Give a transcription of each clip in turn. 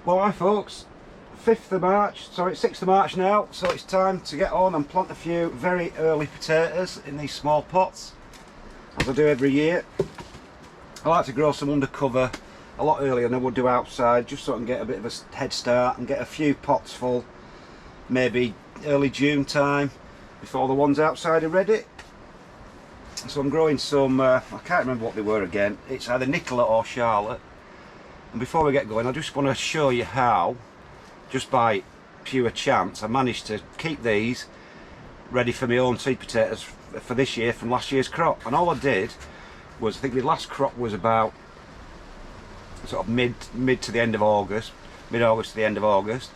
Well, hi folks, 5th of March, sorry, 6th of March now, so it's time to get on and plant a few very early potatoes in these small pots, as I do every year. I like to grow some undercover a lot earlier than I would do outside, just so I can get a bit of a head start and get a few pots full, maybe early June time, before the ones outside are ready. So I'm growing some, I can't remember what they were again, it's either Nicola or Charlotte. And before we get going, I just want to show you how, just by pure chance, I managed to keep these ready for my own sweet potatoes for this year from last year's crop. And all I did was, I think the last crop was about sort of mid to the end of August, mid-August to the end of August.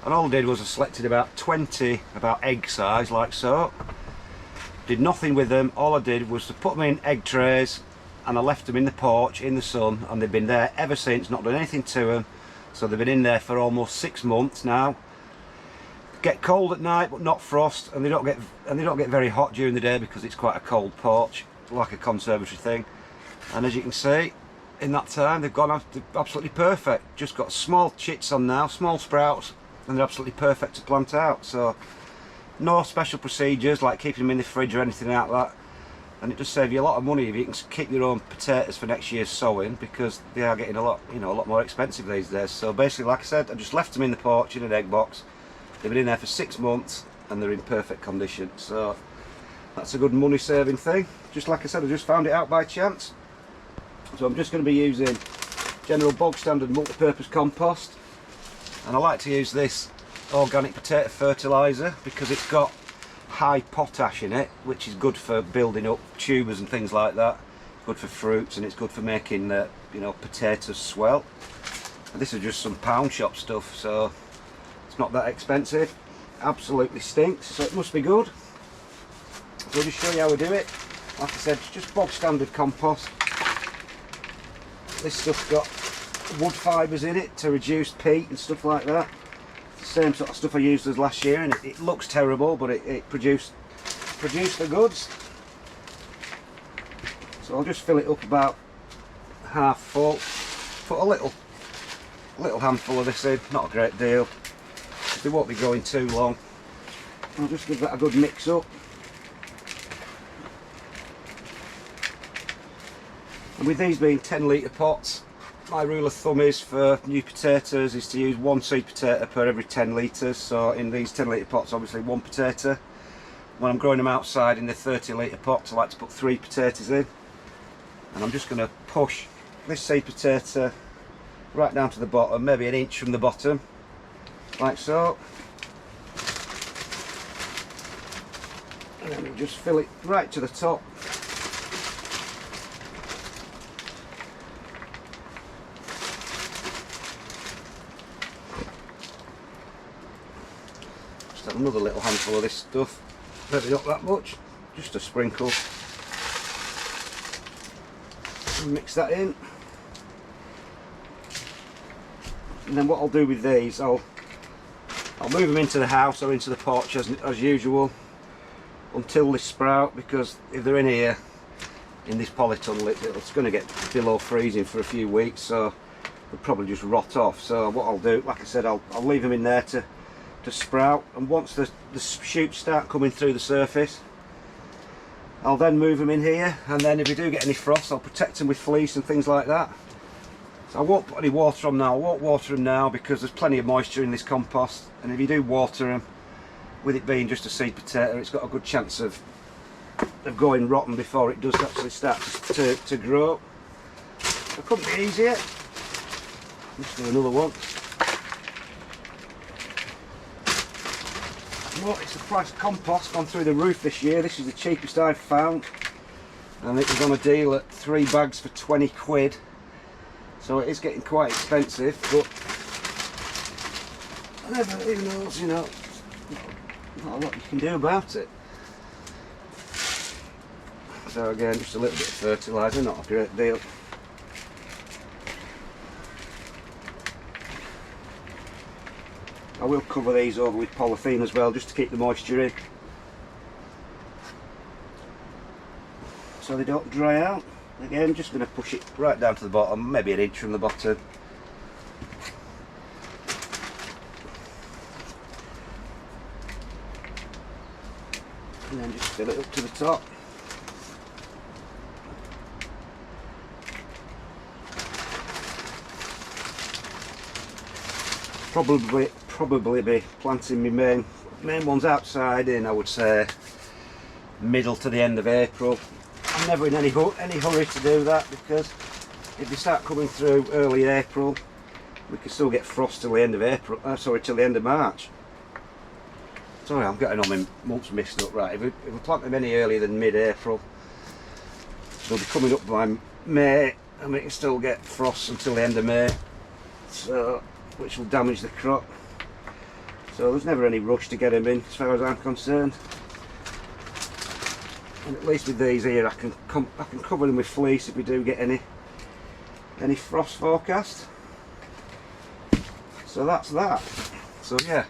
And all I did was I selected about 20, about egg size, like so. Did nothing with them. All I did was to put them in egg trays, and I left them in the porch in the sun, and they've been there ever since, not done anything to them. So they've been in there for almost 6 months now. Get cold at night but not frost, and they don't get very hot during the day because it's quite a cold porch, like a conservatory thing. And as you can see, in that time they've gone absolutely perfect. Just got small chits on now, small sprouts, and they're absolutely perfect to plant out. So no special procedures like keeping them in the fridge or anything like that. And it does save you a lot of money if you can keep your own potatoes for next year's sowing, because they are getting a lot more expensive these days. So basically, like I said, I just left them in the porch in an egg box. They've been in there for 6 months and they're in perfect condition. So that's a good money saving thing. Just like I said, I just found it out by chance. So I'm just going to be using general bog standard multi-purpose compost, and I like to use this organic potato fertiliser because it's got high potash in it, which is good for building up tubers and things like that. Good for fruits, and it's good for making potatoes swell. And this is just some pound shop stuff, so it's not that expensive. Absolutely stinks, so it must be good. So I'll just show you how we do it. Like I said, it's just bog standard compost. This stuff's got wood fibres in it to reduce peat and stuff like that. Same sort of stuff I used as last year, and it looks terrible, but it produced the goods. So I'll just fill it up about half full. Put a little handful of this in, not a great deal. They won't be going too long. I'll just give that a good mix up. And with these being 10-litre pots, my rule of thumb is for new potatoes is to use 1 sweet potato per every 10 litres. So in these 10-litre pots, obviously 1 potato. When I'm growing them outside in the 30-litre pots, I like to put 3 potatoes in. And I'm just going to push this seed potato right down to the bottom, maybe an inch from the bottom, like so. And then we'll just fill it right to the top. Another little handful of this stuff, maybe not that much, just a sprinkle, and mix that in. And then what I'll do with these, I'll move them into the house or into the porch as usual until they sprout, because if they're in here in this polytunnel it's going to get below freezing for a few weeks, so they'll probably just rot off. So what I'll do, like I said, I'll leave them in there to sprout, and once the shoots start coming through the surface, I'll then move them in here, and then if we do get any frost, I'll protect them with fleece and things like that. So I won't put any water on now. I won't water them now because there's plenty of moisture in this compost, and if you do water them, with it being just a seed potato, it's got a good chance of going rotten before it does actually start to grow. It couldn't be easier. Let's do another one. Well, it's the price of compost gone through the roof this year. This is the cheapest I've found, and it was on a deal at 3 bags for 20 quid. So it is getting quite expensive, but who knows, not a lot you can do about it. So again, just a little bit of fertiliser, not a great deal. I will cover these over with polythene as well, just to keep the moisture in, so they don't dry out. Again, just going to push it right down to the bottom, maybe an inch from the bottom. and then just fill it up to the top. Probably be planting my main ones outside in, I would say, middle to the end of April. I'm never in any hurry to do that, because if they start coming through early April, we can still get frost till the end of April. Till the end of March. Sorry, I'm getting all my months mixed up. Right, if we plant them any earlier than mid-April, they'll be coming up by May, and we can still get frost until the end of May, so which will damage the crop. So there's never any rush to get them in, as far as I'm concerned. And at least with these here, I can cover them with fleece if we do get any frost forecast. So that's that. So yeah,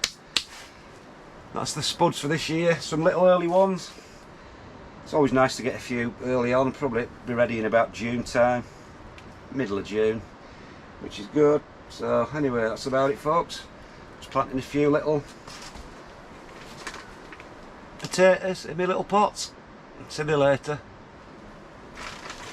that's the spuds for this year. Some little early ones. It's always nice to get a few early on. Probably be ready in about June time, middle of June, which is good. So anyway, that's about it, folks. Just planting a few little potatoes in my little pots. See you later.